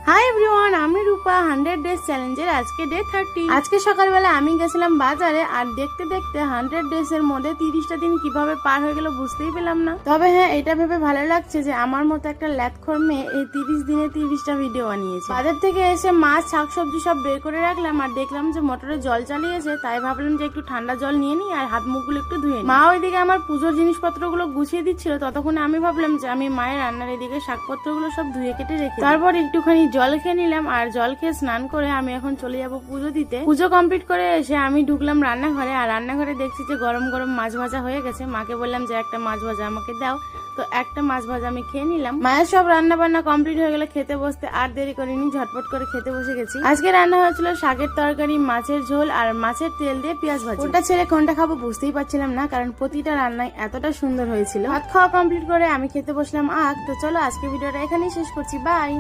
Hi everyone, আমি রূপা 100 days চ্যালেঞ্জের আজকে ডে 30। আজকে সকালবেলা আমি গেছিলাম বাজারে আর দেখতে দেখতে 100 ডেজ এর মধ্যে 30টা দিন কিভাবে পার হয়ে গেল বুঝতেই পেলাম না। তবে হ্যাঁ, এটা ভেবে ভালো লাগছে যে আমার মতো একটা ল্যাথখোর মেয়ে এই 30 দিনে 30টা ভিডিও বানিয়েছে। বাজার থেকে এসে মাছ শাকসবজি সব বের করে রাখলাম আর দেখলাম যে মোটরে জল চালিয়েছে, তাই ভাবলাম যে একটু ঠান্ডা জল নিয়ে নিই আর হাত মুখগুলো একটু ধুয়ে নিই। মা ওইদিকে আমার পুজোর জিনিসপত্রগুলো গুছিয়ে দিচ্ছিল, ততক্ষণে আমি ভাবলাম যে আমি মায়ের রান্নার এদিকে শাকপত্রগুলো সব ধুয়ে কেটে রেখে তারপর একটুখানি জল খেয়ে নিলাম আর জল খেয়ে স্নান করে আমি এখন চলে যাব পুজো দিতে। পুজো কমপ্লিট করে এসে আমি ঢুকলাম রান্নাঘরে আর রান্নাঘরে দেখছি যে গরম গরম মাছ ভাজা হয়ে গেছে। মাকে বললাম যে একটা মাছ ভাজা আমাকে দাও, তো একটা মাছ ভাজা আমি খেয়ে নিলাম। মায়ের সব রান্না বান্না কমপ্লিট হয়ে গেলে খেতে বসতে আর দেরি করিনি, ঝটপট করে খেতে বসে গেছি। আজকে রান্না হয়েছিল শাকের তরকারি, মাছের ঝোল আর মাছের তেল দিয়ে পেঁয়াজ ভাজি। কোনটা ছেড়ে কোনটা খাবো বুঝতেই পারছিলাম না, কারণ প্রতিটা রান্নায় এতটা সুন্দর হয়েছিল। ভাত খাওয়া কমপ্লিট করে আমি খেতে বসলাম। তো চলো আজকে ভিডিওটা এখানেই শেষ করছি, বাই।